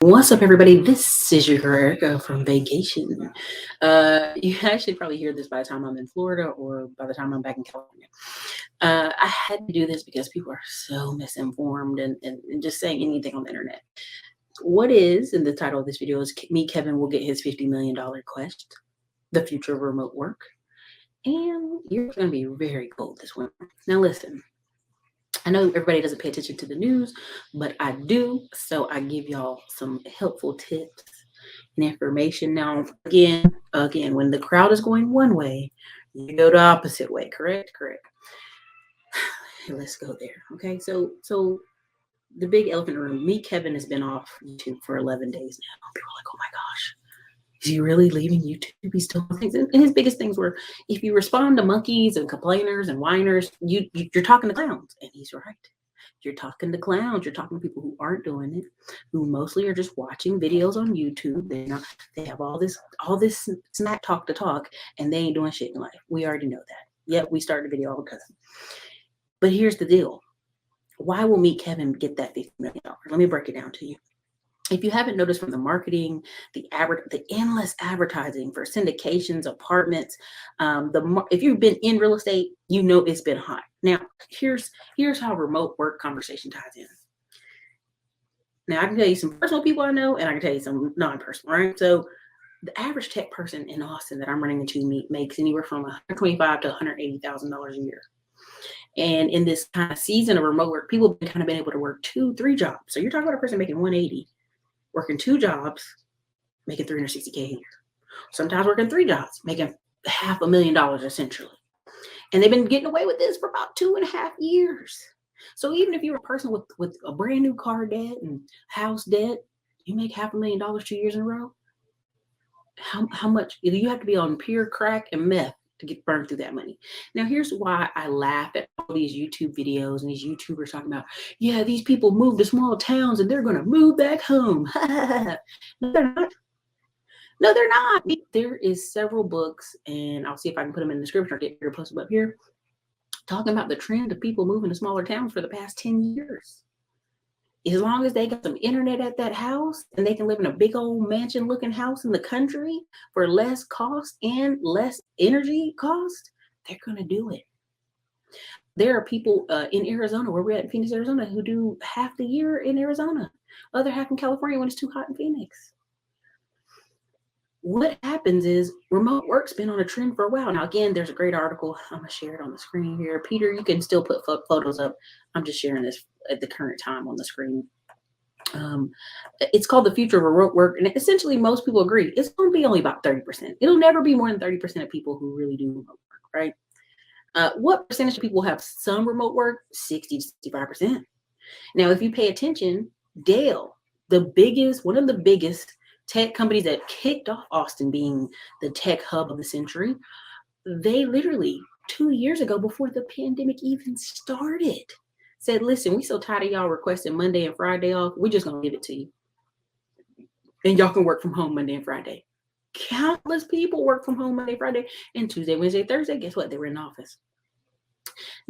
What's up, everybody? This is your girl Erica from vacation. You actually probably hear this by the time I'm in Florida or by the time I'm back in California. I had to do this because people are so misinformed and just saying anything on the internet. What is, and the title of this video is Me, Kevin Will Get His $50 million Quest, the future of remote work. And you're going to be very cold this winter. Now, listen. I know everybody doesn't pay attention to the news, but I do. So I give y'all some helpful tips and information. Now, again, when the crowd is going one way, you go the opposite way. Correct. Let's go there. Okay. So the big elephant in the room. Me, Kevin, has been off YouTube for 11 days now. People are like, oh my gosh, is he really leaving YouTube? He's still things. And his biggest things were, if you respond to monkeys and complainers and whiners, you're talking to clowns. And he's right. You're talking to clowns. You're talking to people who aren't doing it, who mostly are just watching videos on YouTube. They have all this smack talk to talk, and they ain't doing shit in life. We already know that. Yet we started the video all because. But here's the deal. Why will Meet Kevin get that $50 million? Let me break it down to you. If you haven't noticed from the marketing, the endless advertising for syndications, apartments, if you've been in real estate, you know it's been hot. Now, here's how remote work conversation ties in. Now, I can tell you some personal people I know, and I can tell you some non-personal, right? So the average tech person in Austin that I'm running into makes anywhere from $125,000 to $180,000 a year. And in this kind of season of remote work, people have kind of been able to work 2-3 jobs. So you're talking about a person making 180, working 2 jobs, making $360K a year. Sometimes working 3 jobs, making $500,000 essentially. And they've been getting away with this for about 2.5 years. So even if you're a person with a brand new car debt and house debt, you make $500,000 2 years in a row. How much? You have to be on pure crack and meth to get burned through that money. Now, here's why I laugh at all these YouTube videos and these YouTubers talking about, yeah, these people move to small towns and they're going to move back home. No, they're not. No, they're not. There is several books, and I'll see if I can put them in the description or get your post them up here, talking about the trend of people moving to smaller towns for the past 10 years. As long as they got some internet at that house and they can live in a big old mansion looking house in the country for less cost and less energy cost, they're going to do it. There are people in Arizona, where we're at in Phoenix, Arizona, who do half the year in Arizona, other half in California when it's too hot in Phoenix. What happens is remote work's been on a trend for a while. Now, again, there's a great article. I'm going to share it on the screen here. Peter, you can still put photos up. I'm just sharing this at the current time on the screen. It's called The Future of Remote Work. And essentially, most people agree it's going to be only about 30%. It'll never be more than 30% of people who really do remote work, right? What percentage of people have some remote work? 60 to 65%. Now, if you pay attention, Dell, one of the biggest tech companies that kicked off Austin being the tech hub of the century, they literally 2 years ago, before the pandemic even started, said, listen, we so tired of y'all requesting Monday and Friday off, we're just going to give it to you. And y'all can work from home Monday and Friday. Countless people work from home Monday, Friday, and Tuesday, Wednesday, Thursday. Guess what? They were in office.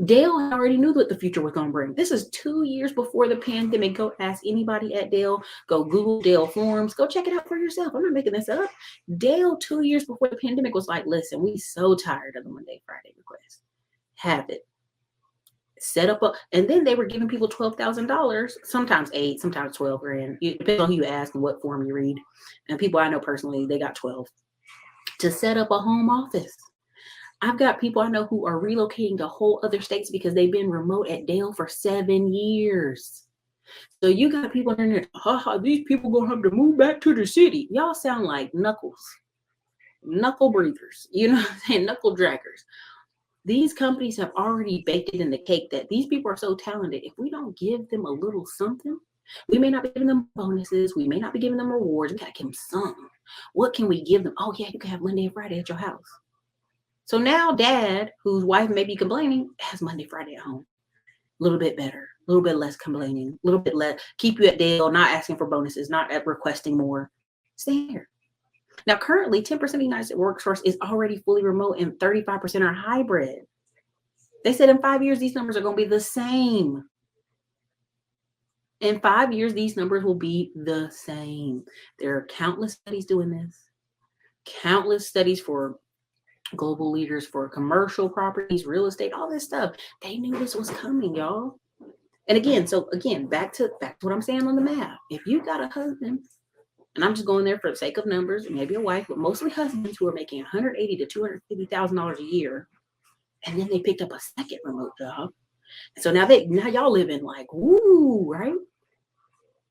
Dell already knew what the future was going to bring. This is 2 years before the pandemic. Go ask anybody at Dell. Go Google Dell Forums. Go check it out for yourself. I'm not making this up. Dell 2 years before the pandemic was like, listen, we so tired of the Monday, Friday request. Have it. Set up and then they were giving people $12,000, sometimes $8,000, sometimes $12,000. It depends on who you ask and what forum you read. And people I know personally, they got 12 to set up a home office. I've got people I know who are relocating to whole other states because they've been remote at Dell for 7 years. So you got people in there, these people gonna have to move back to the city. Y'all sound like knuckle breathers, you know what I'm saying? Knuckle draggers. These companies have already baked it in the cake that these people are so talented. If we don't give them a little something, we may not be giving them bonuses. We may not be giving them rewards. We got to give them something. What can we give them? Oh, yeah, you can have Monday and Friday at your house. So now dad, whose wife may be complaining, has Monday, Friday at home. A little bit better, a little bit less complaining, a little bit less. Keep you at Dale, not asking for bonuses, not at requesting more. Stay here. Now, currently, 10% of the United States workforce is already fully remote and 35% are hybrid. They said in 5 years, these numbers are going to be the same. In 5 years, these numbers will be the same. There are countless studies doing this, countless studies for global leaders for commercial properties, real estate, all this stuff. They knew this was coming, y'all. And again, back to what I'm saying on the map. If you got a husband, and I'm just going there for the sake of numbers, maybe a wife, but mostly husbands who are making $180,000 to $250,000 a year, and then they picked up a second remote job. So now y'all living like, woo, right?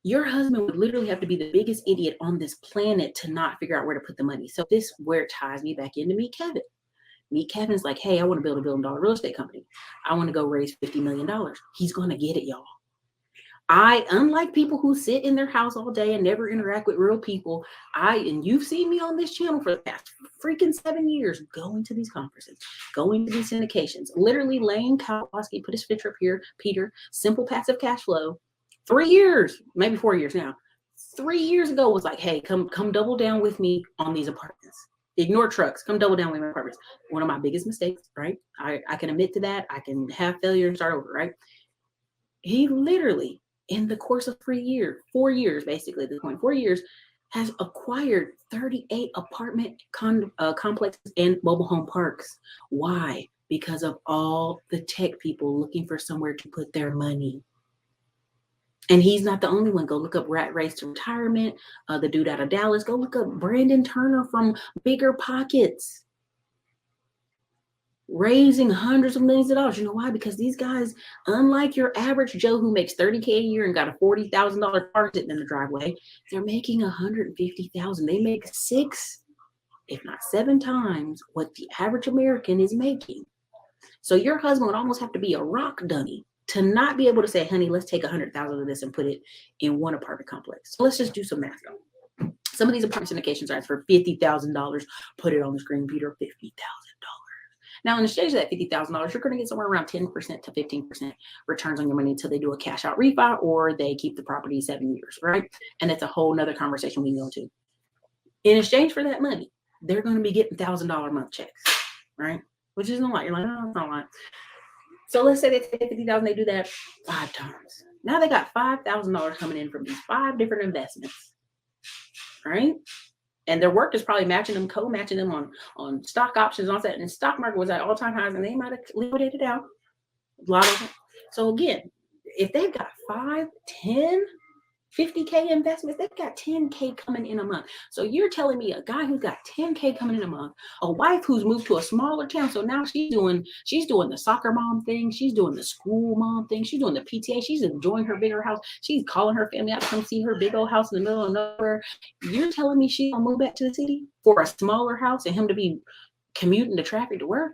Your husband would literally have to be the biggest idiot on this planet to not figure out where to put the money. So this where it ties me back into Meet Kevin. Meet Kevin's like, hey, I want to build $1 billion real estate company. I want to go raise $50 million. He's going to get it, y'all. Unlike people who sit in their house all day and never interact with real people, and you've seen me on this channel for the past freaking 7 years, going to these conferences, going to these syndications, literally Lane Kowalski put his picture up here, Peter, simple passive cash flow. 3 years, maybe 4 years now. 3 years ago was like, hey, come double down with me on these apartments. Ignore trucks, come double down with my apartments. One of my biggest mistakes, right? I can admit to that. I can have failure and start over, right? He literally, in the course of 4 years, basically at this point, 4 years, has acquired 38 apartment complexes and mobile home parks. Why? Because of all the tech people looking for somewhere to put their money. And he's not the only one. Go look up Rat Race to Retirement, the dude out of Dallas. Go look up Brandon Turner from Bigger Pockets, raising hundreds of millions of dollars. You know why? Because these guys, unlike your average Joe who makes $30K a year and got a $40,000 car sitting in the driveway, they're making $150,000. They make 6, if not 7 times what the average American is making. So your husband would almost have to be a rock dummy to not be able to say, honey, let's take 100,000 of this and put it in one apartment complex. So let's just do some math. Some of these apartment syndication sites for $50,000, put it on the screen, Peter, $50,000. Now, in exchange of that $50,000, you're going to get somewhere around 10% to 15% returns on your money until they do a cash out refi or they keep the property 7 years, right? And that's a whole nother conversation we can go to. In exchange for that money, they're going to be getting $1,000 a month checks, right? Which isn't a lot. You're like, no, it's not a lot. So let's say they take $50,000, they do that 5 times. Now they got $5,000 coming in from these 5 different investments, right? And their work is probably matching them, co-matching them on stock options and all that. And the stock market was at all-time highs, and they might have liquidated out a lot of it. So again, if they've got 5, 10, 50K investments, they've got 10K coming in a month. So you're telling me a guy who's got 10K coming in a month, a wife who's moved to a smaller town, so now she's doing the soccer mom thing, she's doing the school mom thing, she's doing the PTA, she's enjoying her bigger house, she's calling her family out to come see her big old house in the middle of nowhere. You're telling me she's gonna move back to the city for a smaller house and him to be commuting the traffic to work?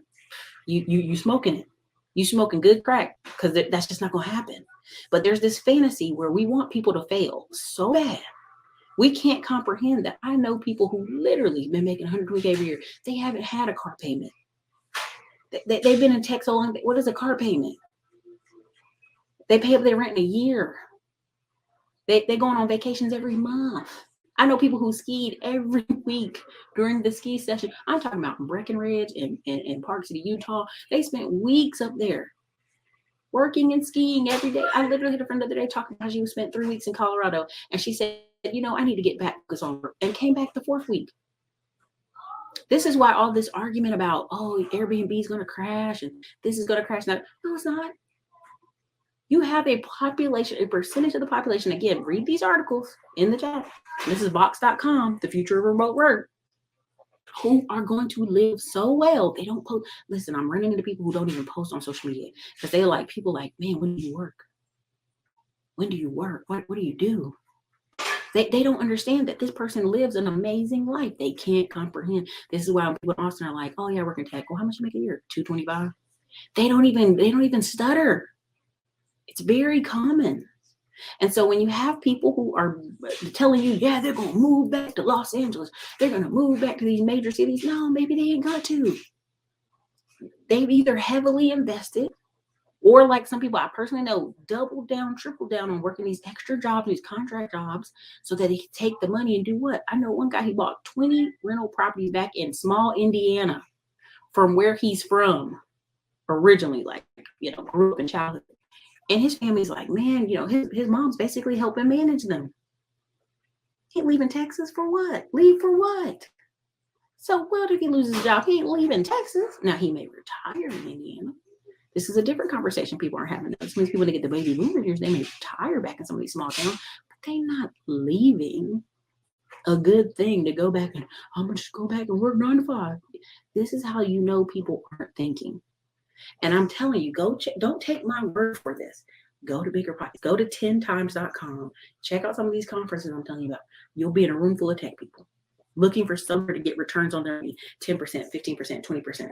You smoking it. You smoking good crack, because that's just not gonna happen. But there's this fantasy where we want people to fail so bad. We can't comprehend that. I know people who literally been making $120K every year. They haven't had a car payment. They've been in tech so long. What is a car payment? They pay up their rent in a year. They're going on vacations every month. I know people who skied every week during the ski session. I'm talking about Breckenridge and Park City, Utah. They spent weeks up there working and skiing every day. I literally had a friend the other day talking about she spent 3 weeks in Colorado, and she said, I need to get back because on work, and came back the 4th week. This is why all this argument about, Airbnb is going to crash and this is going to crash. No, it's not. You have a population, a percentage of the population. Again, read these articles in the chat. This is Vox.com, the future of remote work, who are going to live so well. They don't post. Listen, I'm running into people who don't even post on social media because they're like, people like, man, when do you work? When do you work? What do you do? They don't understand that this person lives an amazing life. They can't comprehend. This is why when people in Austin are like, oh yeah, I work in tech. Well, how much do you make a year? $225. They don't even stutter. It's very common. And so when you have people who are telling you, yeah, they're going to move back to Los Angeles, they're going to move back to these major cities. No, maybe they ain't got to. They've either heavily invested, or like some people I personally know, double down, triple down on working these extra jobs, these contract jobs, so that he can take the money and do what? I know one guy, he bought 20 rental properties back in small Indiana from where he's from originally, grew up in childhood. And his family's like, man, his mom's basically helping manage them. He ain't leaving Texas for what? Leave for what? So what if he loses his job? He ain't leaving Texas. Now he may retire in Indiana. This is a different conversation people aren't having. This means people that get the baby boomer years, they may retire back in some of these small towns, but they're not leaving a good thing to go back and I'm gonna just go back and work 9 to 5. This is how you know people aren't thinking. And I'm telling you, go check, don't take my word for this. Go to Bigger Pockets, go to 10times.com, check out some of these conferences I'm telling you about. You'll be in a room full of tech people looking for somewhere to get returns on their money, 10%, 15%, 20%.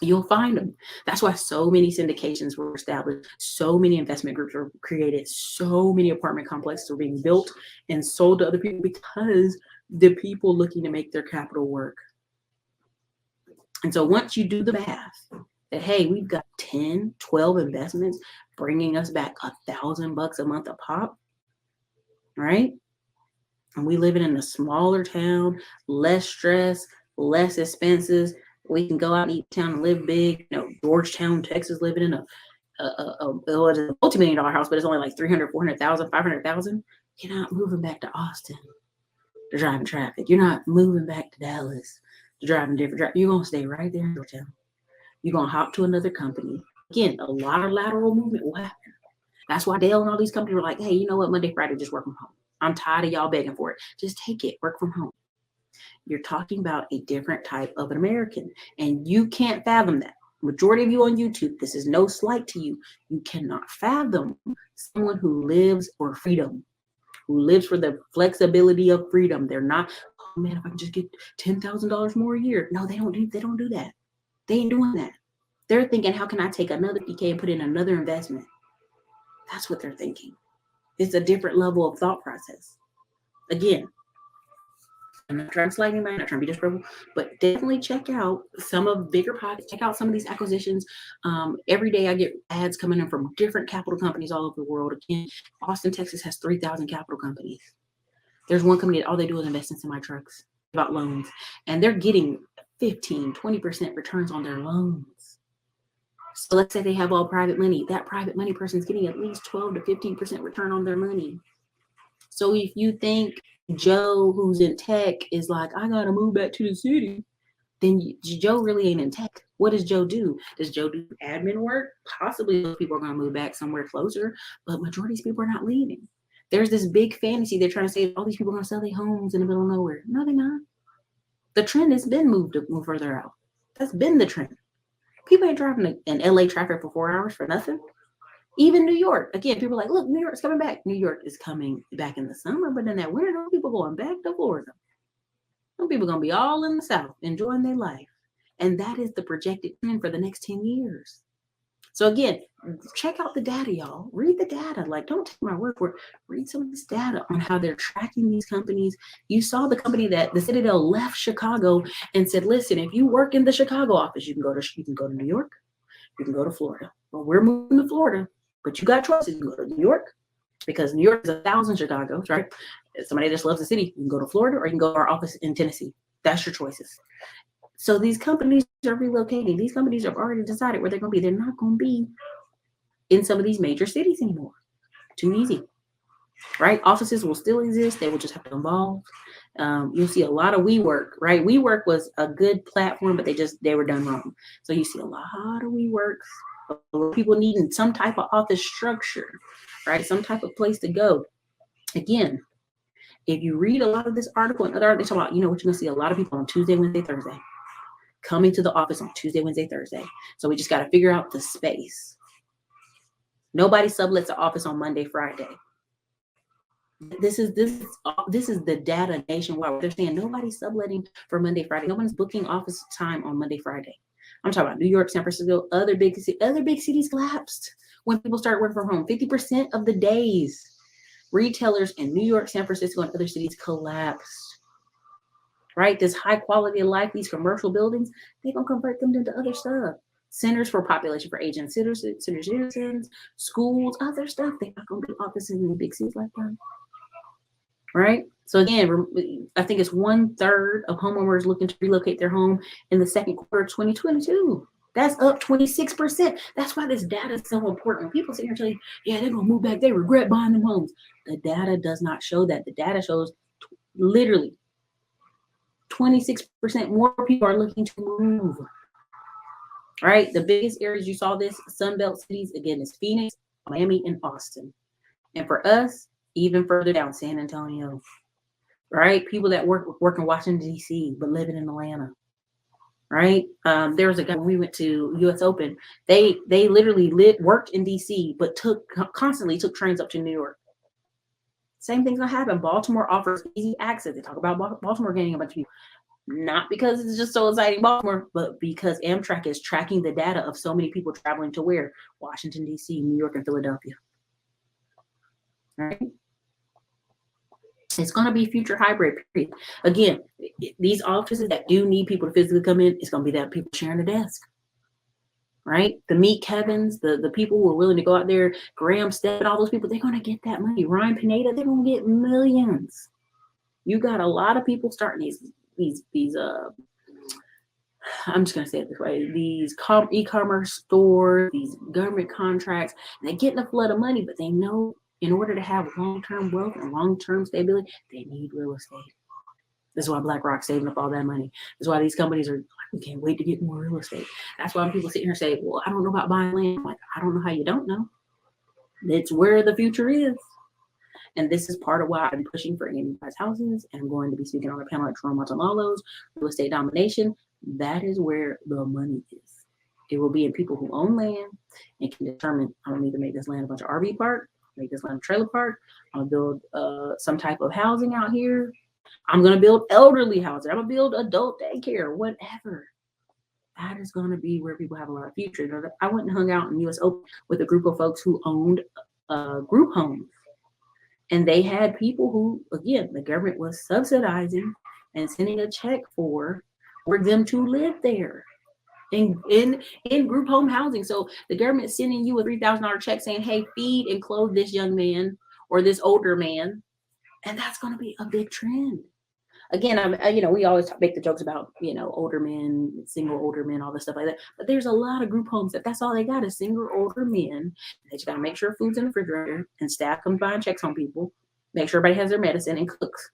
You'll find them. That's why so many syndications were established, so many investment groups were created, so many apartment complexes were being built and sold to other people because the people looking to make their capital work. And so once you do the math, that, hey, we've got 10, 12 investments bringing us back $1,000 a month a pop, right? And we living in a smaller town, less stress, less expenses. We can go out and eat town and live big. Georgetown, Texas, living in a multi-million-dollar house, but it's only like 300, 400,000, 500,000. You're not moving back to Austin to drive in traffic. You're not moving back to Dallas to drive in different traffic. You're going to stay right there in Georgetown. You're going to hop to another company. Again, a lot of lateral movement will happen. That's why Dale and all these companies were like, hey, you know what? Monday, Friday, just work from home. I'm tired of y'all begging for it. Just take it. Work from home. You're talking about a different type of an American, and you can't fathom that. Majority of you on YouTube, this is no slight to you. You cannot fathom someone who lives for freedom, who lives for the flexibility of freedom. They're not, oh man, if I can just get $10,000 more a year. No, they don't do that. They ain't doing that. They're thinking, how can I take another PK and put in another investment? That's what they're thinking. It's a different level of thought process. Again, I'm not trying to slide anybody, I'm not trying to be disrespectful, but definitely check out some of Bigger Pockets. Check out some of these acquisitions. Every day I get ads coming in from different capital companies all over the world. Again, Austin, Texas has 3,000 capital companies. There's one company that all they do is invest in semi-trucks, about loans, and they're getting 15, 20% returns on their loans. So let's say they have all private money. That private money person is getting at least 12 to 15% return on their money. So if you think Joe, who's in tech, is like, I got to move back to the city, then Joe really ain't in tech. What does Joe do? Does Joe do admin work? Possibly those people are going to move back somewhere closer, but majority of these people are not leaving. There's this big fantasy. They're trying to say all these people are going to sell their homes in the middle of nowhere. No, they're not. The trend has been moved to move further out. That's been the trend. People ain't driving in LA traffic for 4 hours for nothing. Even New York. Again, people are like, look, New York's coming back. New York is coming back in the summer, but in that winter, those people going back to Florida. Some people are going to be all in the South enjoying their life. And that is the projected trend for the next 10 years. So again, check out the data, y'all. Read the data. Like, don't take my word for it. Read some of this data on how they're tracking these companies. You saw the company that the Citadel left Chicago and said, listen, if you work in the Chicago office, you can go to New York, you can go to Florida. Well, we're moving to Florida, but you got choices. You can go to New York, because New York is 1,000 Chicago, right? If somebody just loves the city, you can go to Florida or you can go to our office in Tennessee. That's your choices. So these companies are relocating. These companies have already decided where they're going to be. They're not going to be in some of these major cities anymore. Too easy, right? Offices will still exist. They will just have to evolve. You'll see a lot of WeWork, right? WeWork was a good platform, but they were done wrong. So you see a lot of WeWorks, people needing some type of office structure, right? Some type of place to go. Again, if you read a lot of this article and other articles, they talk about, what you're going to see a lot of people on Tuesday, Wednesday, Thursday, coming to the office on Tuesday, Wednesday, Thursday. So we just got to figure out the space. Nobody sublets the office on Monday, Friday. This is the data nationwide. They're saying nobody's subletting for Monday, Friday. No one's booking office time on Monday, Friday. I'm talking about New York, San Francisco, other big cities collapsed when people start working from home. 50% of the days, retailers in New York, San Francisco, and other cities collapsed. Right? This high quality of life, these commercial buildings, they're going to convert them into other stuff. Centers for population for aging citizens, schools, other stuff. They're not going to be offices in the big cities like that. Right? So again, I think it's 1/3 of homeowners looking to relocate their home in the second quarter of 2022. That's up 26%. That's why this data is so important. When people sit here and tell you, yeah, they're going to move back. They regret buying them homes. The data does not show that. The data shows literally 26% more people are looking to move. All right. The biggest areas you saw this, Sunbelt cities, again, is Phoenix, Miami, and Austin. And for us, even further down, San Antonio. Right? People that work in Washington, D.C., but living in Atlanta. Right? There was a guy when we went to U.S. Open. They literally worked in D.C., but constantly took trains up to New York. Same thing's gonna happen. Baltimore offers easy access. They talk about Baltimore gaining a bunch of people, not because it's just so exciting, Baltimore, but because Amtrak is tracking the data of so many people traveling to where? Washington, D.C., New York, and Philadelphia. All right. It's going to be future hybrid, period. Again, these offices that do need people to physically come in, it's going to be that people sharing the desk, right? The Meet Kevins, the people who are willing to go out there, Graham Step and all those people, they're going to get that money. Ryan Pineda, they're going to get millions. You got a lot of people starting these I'm just going to say it this way, these e-commerce stores, these government contracts, they're getting a flood of money, but they know in order to have long-term wealth and long-term stability, they need real estate. This is why BlackRock's saving up all that money. This is why these companies are like, we can't wait to get more real estate. That's why when people sit here and say, well, I don't know about buying land. I'm like, I don't know how you don't know. It's where the future is. And this is part of why I'm pushing for Amy Price houses, and I'm going to be speaking on a panel at Toronto Montalalo's real estate domination. That is where the money is. It will be in people who own land and can determine, I don't need to make this land a bunch of RV park, make this land a trailer park. I'll build some type of housing out here. I'm going to build elderly housing. I'm going to build adult daycare, whatever. That is going to be where people have a lot of future. I went and hung out in US Open with a group of folks who owned group homes. And they had people who, again, the government was subsidizing and sending a check for them to live there in group home housing. So the government is sending you a $3,000 check saying, hey, feed and clothe this young man or this older man. And that's going to be a big trend. Again, we always make the jokes about, older men, single older men, all this stuff like that. But there's a lot of group homes that's all they got is single older men. They just got to make sure food's in the refrigerator and staff comes by and checks on people, make sure everybody has their medicine and cooks.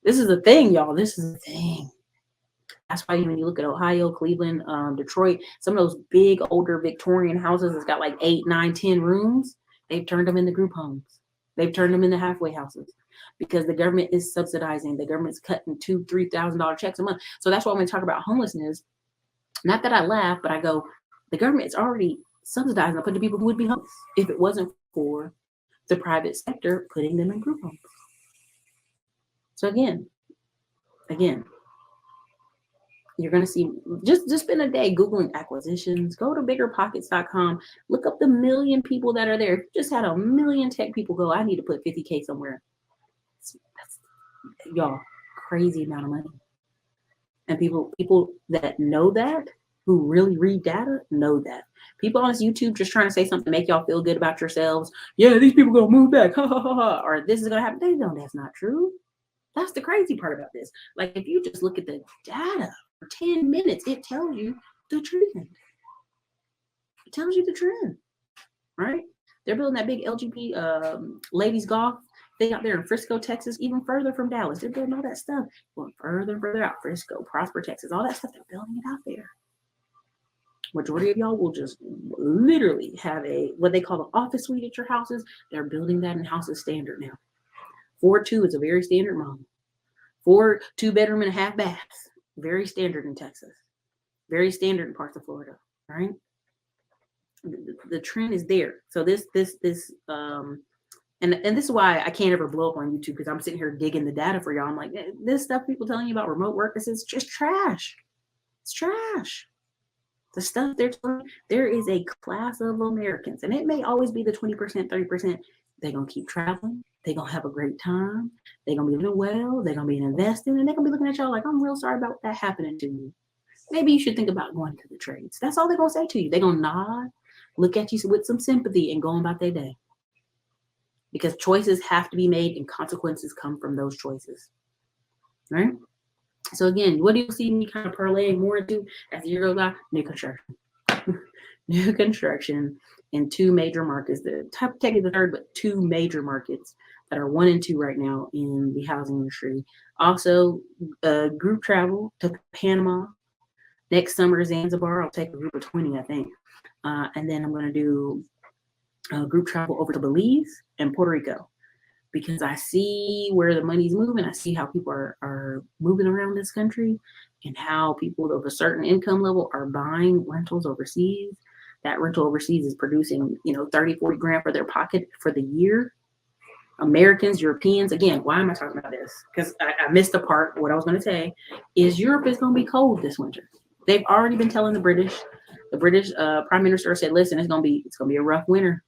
This is a thing, y'all. This is a thing. That's why when you look at Ohio, Cleveland, Detroit, some of those big older Victorian houses that's got like 8, 9, 10 rooms, they've turned them into group homes. They've turned them into halfway houses because the government is subsidizing. The government's cutting $2,000, $3,000 checks a month. So that's why when we talk about homelessness, not that I laugh, but I go, the government is already subsidizing for the people who would be homeless if it wasn't for the private sector putting them in group homes. So again, you're going to see, just spend a day Googling acquisitions, go to biggerpockets.com, look up the million people that are there. If you just had a million tech people go, I need to put 50K somewhere. That's y'all, crazy amount of money. And people that know that, who really read data, know that. People on this YouTube just trying to say something to make y'all feel good about yourselves. Yeah, these people going to move back, ha, ha, ha, ha, or this is going to happen. They know that's not true. That's the crazy part about this. Like, if you just look at the data for 10 minutes, it tells you the trend. It tells you the trend, right? They're building that big LGBT ladies golf thing out there in Frisco, Texas, even further from Dallas. They're building all that stuff going further and further out. Frisco, Prosper, Texas, all that stuff. They're building it out there. Majority of y'all will just literally have what they call an office suite at your houses. They're building that in houses standard now. 4-2 is a very standard model. 4 2-bedroom and a half baths, very standard in Texas, very standard in parts of Florida. Right? The trend is there. So this and this is why I can't ever blow up on YouTube, because I'm sitting here digging the data for y'all. I'm like, this stuff people telling you about remote work, this is just trash. It's trash. The stuff they're telling you, there is a class of Americans, and it may always be the 20%, 30%. They're gonna keep traveling. They're going to have a great time. They're going to be living well. They're going to be investing. And they're going to be looking at y'all like, I'm real sorry about that happening to you. Maybe you should think about going to the trades. That's all they're going to say to you. They're going to nod, look at you with some sympathy, and go on about their day. Because choices have to be made, and consequences come from those choices. Right? So again, what do you see me kind of parlaying more into as the year goes on? New construction. New construction in two major markets. The top technically the third, but two major markets that are 1 and 2 right now in the housing industry. Also, group travel to Panama. Next summer, Zanzibar. I'll take a group of 20, I think. And then I'm going to do group travel over to Belize and Puerto Rico because I see where the money's moving. I see how people are moving around this country and how people of a certain income level are buying rentals overseas. That rental overseas is producing, 30, 40 grand for their pocket for the year. Americans, Europeans, again, why am I talking about this? Because I missed the part. What I was going to say is Europe is going to be cold this winter. They've already been telling the British Prime Minister said, listen, it's going to be a rough winter.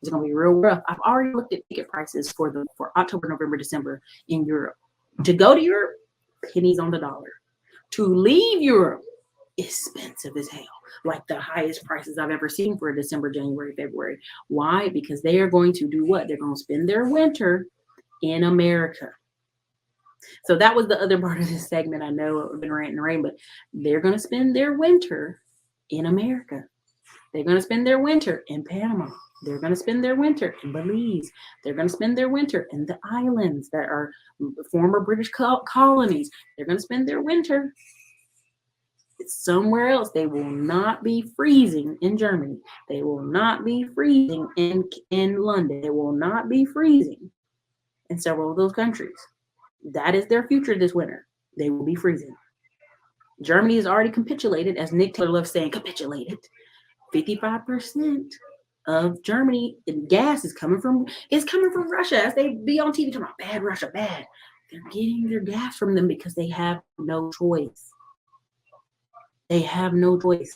It's going to be real rough. I've already looked at ticket prices for October, November, December in Europe. To go to Europe, pennies on the dollar. To leave Europe, expensive as hell. Like the highest prices I've ever seen for December, January, February. Why? Because they are going to do what? They're going to spend their winter in America. So that was the other part of this segment. I know I've been ranting and raving, but they're going to spend their winter in America. They're going to spend their winter in Panama. They're going to spend their winter in Belize. They're going to spend their winter in the islands that are former British colonies. They're going to spend their winter somewhere else. They will not be freezing in Germany. They will not be freezing in London. They will not be freezing in several of those countries. That is their future this winter. They will be freezing. Germany has already capitulated, as Nick Taylor loves saying, capitulated. 55% of Germany gas is coming from Russia. As they be on TV talking about bad Russia, bad. They're getting their gas from them because they have no choice. They have no choice.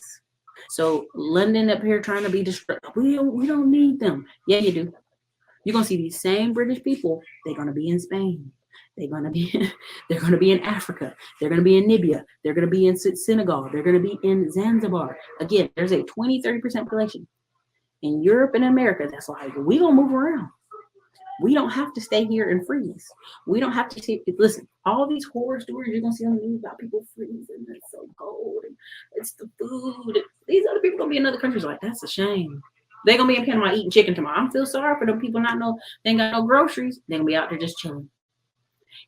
So London up here trying to be destructive. We don't need them. Yeah, you do. You're gonna see these same British people. They're gonna be in Spain. They're gonna be in Africa. They're gonna be in Libya. They're gonna be in Senegal. They're gonna be in Zanzibar. Again, there's a 20-30% population in Europe and America. That's like we gonna move around. We don't have to stay here and freeze. We don't have to listen. All these horror stories you're gonna see on the news about people freezing. It's so cold. And it's the food. These other people gonna be in other countries like that's a shame. They're gonna be in Panama eating chicken tomorrow. I feel sorry for them people not know they ain't got no groceries. They're gonna be out there just chilling.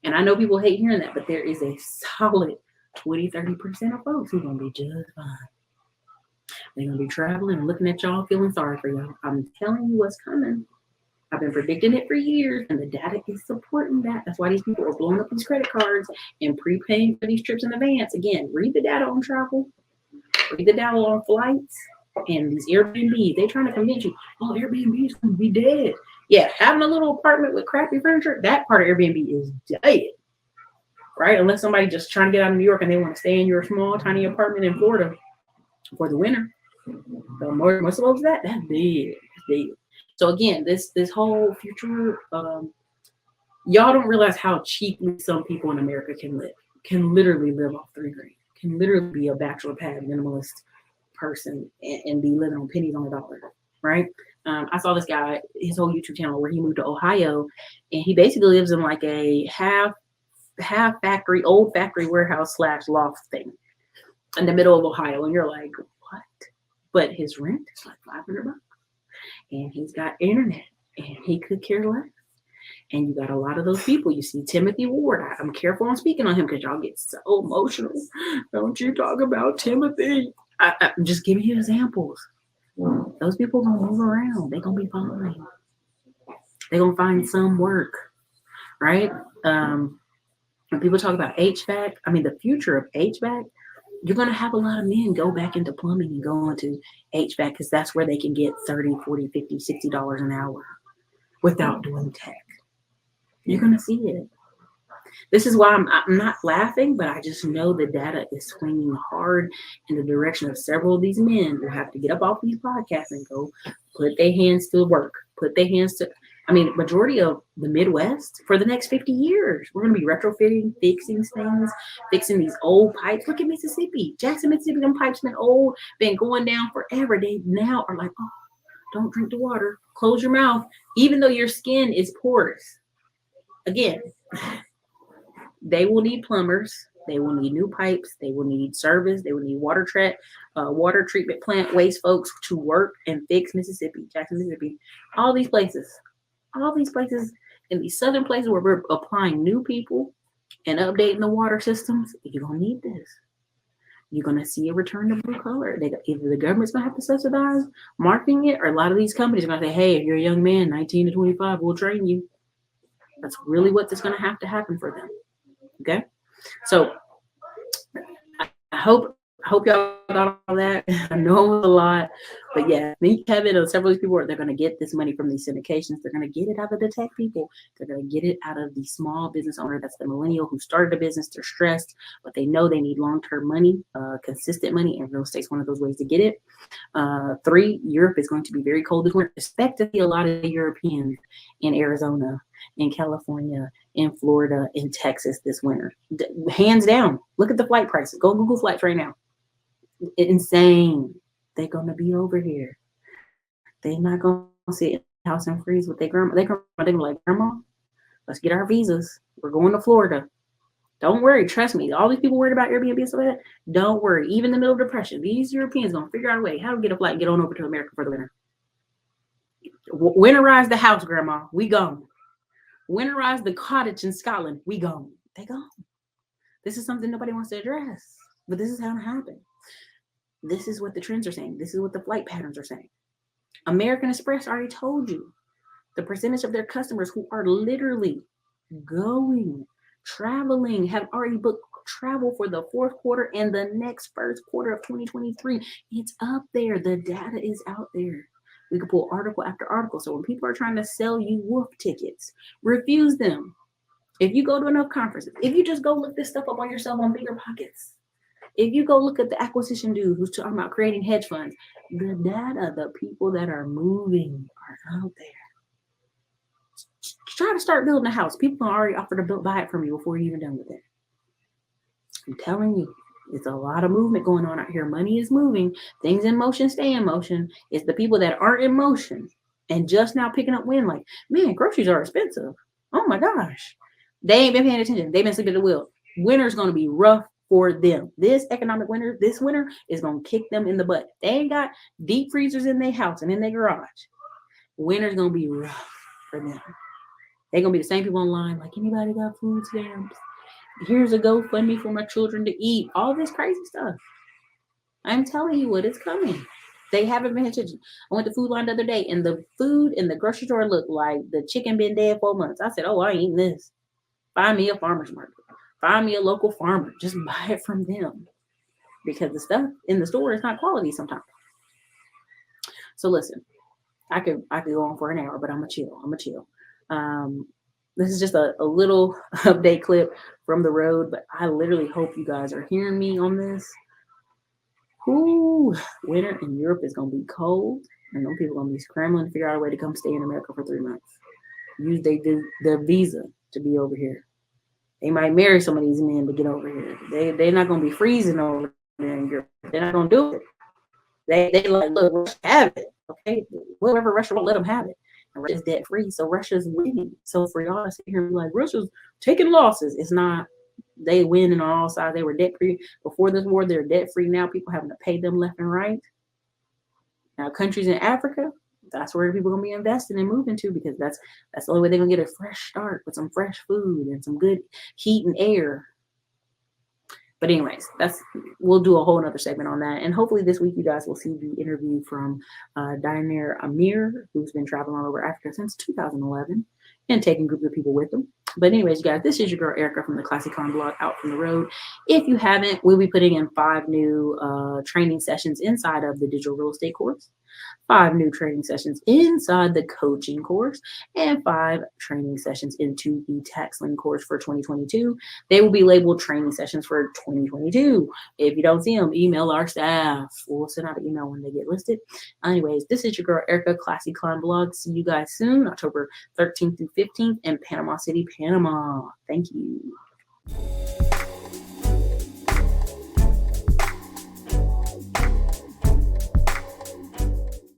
And I know people hate hearing that, but there is a solid 20-30% of folks who are gonna be just fine. They're gonna be traveling and looking at y'all, feeling sorry for y'all. I'm telling you what's coming. I've been predicting it for years, and the data is supporting that. That's why these people are blowing up these credit cards and prepaying for these trips in advance. Again, read the data on travel, read the data on flights, and these Airbnbs. They're trying to convince you, oh, Airbnb is going to be dead. Yeah, having a little apartment with crappy furniture, that part of Airbnb is dead, right? Unless somebody just trying to get out of New York and they want to stay in your small, tiny apartment in Florida for the winter. So most of those that's dead. It's dead. So again, this whole future, y'all don't realize how cheaply some people in America can live. Can literally live off $3 grand. Can literally be a bachelor pad minimalist person and be living on pennies on the dollar, right? I saw this guy, his whole YouTube channel where he moved to Ohio, and he basically lives in like a half factory, old factory warehouse / loft thing in the middle of Ohio, and you're like, what? But his rent is like $500. And he's got internet, and he could care less. And you got a lot of those people. You see Timothy Ward. I'm careful on speaking on him because y'all get so emotional. Don't you talk about Timothy? I'm just giving you examples. Those people gonna move around. They're gonna be fine. They're gonna find some work, right? When people talk about HVAC, I mean the future of HVAC, you're going to have a lot of men go back into plumbing and go into HVAC because that's where they can get $30, $40, $50, $60 an hour without doing tech. You're going to see it. This is why I'm not laughing, but I just know the data is swinging hard in the direction of several of these men who have to get up off these podcasts and go put their hands to work, majority of the Midwest for the next 50 years, we're going to be retrofitting, fixing things, fixing these old pipes. Look at Mississippi, Jackson, Mississippi, them pipes been old, been going down forever. They now are like, oh, don't drink the water, close your mouth, even though your skin is porous. Again, they will need plumbers. They will need new pipes. They will need service. They will need water treatment plant waste folks to work and fix Mississippi, Jackson, Mississippi, all these places in these southern places where we're applying new people and updating the water systems. You're gonna need this. You're gonna see a return to blue collar. Either the government's gonna have to subsidize marketing it, or a lot of these companies are gonna say, "Hey, if you're a young man, 19 to 25, we'll train you." That's really what's gonna have to happen for them. Okay, so I hope y'all got all that. I know it's a lot, but yeah, me, Kevin, and several of these people, they're going to get this money from these syndications. They're going to get it out of the tech people. They're going to get it out of the small business owner. That's the millennial who started a business. They're stressed, but they know they need long-term money, consistent money, and real estate's one of those ways to get it. 3, Europe is going to be very cold this winter. Expect to see a lot of Europeans in Arizona, in California, in Florida, in Texas this winter. Hands down. Look at the flight prices. Go Google flights right now. Insane. They're gonna be over here. They're not gonna sit in the house and freeze with their grandma. They're gonna be like, "Grandma, let's get our visas. We're going to Florida." Don't worry. Trust me. All these people worried about Airbnb and stuff like that, don't worry. Even in the middle of depression, these Europeans gonna figure out a way how to get a flight and get on over to America for the winter. Winterize the house, Grandma. We gone. Winterize the cottage in Scotland. We gone. They gone. This is something nobody wants to address, but this is how it happened. This is what the trends are saying. This is what the flight patterns are saying. American Express already told you the percentage of their customers who are literally traveling, have already booked travel for the 4th quarter and the next 1st quarter of 2023. It's up there. The data is out there. We can pull article after article. So when people are trying to sell you wolf tickets, refuse them. If you go to enough conferences, if you just go look this stuff up on yourself on Bigger Pockets, if you go look at the acquisition dude who's talking about creating hedge funds, the data, the people that are moving are out there. Try to start building a house. People can already offer to buy it from you before you're even done with it. I'm telling you, it's a lot of movement going on out here. Money is moving. Things in motion stay in motion. It's the people that aren't in motion and just now picking up wind like, man, groceries are expensive. Oh my gosh. They ain't been paying attention. They've been sleeping at the wheel. Winter's going to be rough for them. This economic winter, this winter is going to kick them in the butt. They ain't got deep freezers in their house and in their garage. Winter's going to be rough for them. They're going to be the same people online like, anybody got food stamps? Here's a GoFundMe for my children to eat. All this crazy stuff. I'm telling you what is coming. They haven't been attention. I went to Food Line the other day and the food in the grocery store looked like the chicken been dead 4 months. I said, oh, I ain't eating this. Find me a farmer's market. Find me a local farmer. Just buy it from them. Because the stuff in the store is not quality sometimes. So listen, I could go on for an hour, but I'm going to chill. This is just a little update clip from the road, but I literally hope you guys are hearing me on this. Ooh, winter in Europe is going to be cold, and those people are going to be scrambling to figure out a way to come stay in America for 3 months. Use the visa to be over here. They might marry some of these men to get over here. They're not going to be freezing over there in Europe. They're not going to do it. They like, look, Russia have it. Okay, whatever, Russia won't let them have it. And Russia's debt free, so Russia's winning. So for y'all to sit here and be like, Russia's taking losses, it's not. They win on all sides. They were debt free before this war. They're debt free now. People having to pay them left and right. Now, countries in Africa, that's where people are gonna be investing and moving to, because that's the only way they're gonna get a fresh start with some fresh food and some good heat and air. But anyways, we'll do a whole nother segment on that. And hopefully this week you guys will see the interview from Diner Amir, who's been traveling all over Africa since 2011 and taking groups of people with them. But anyways, you guys, this is your girl Ericka from the Classy Con blog, Out from the Road. If you haven't, we'll be putting in 5 new training sessions inside of the digital real estate course, 5 new training sessions inside the coaching course, and 5 training sessions into the tax lien course for 2022. They will be labeled training sessions for 2022. If you don't see them, email our staff. We'll send out an email when they get listed. Anyways, this is your girl Ericka, Classy Con blog. See you guys soon, October 13th through 15th in Panama City, Panama. Thank you.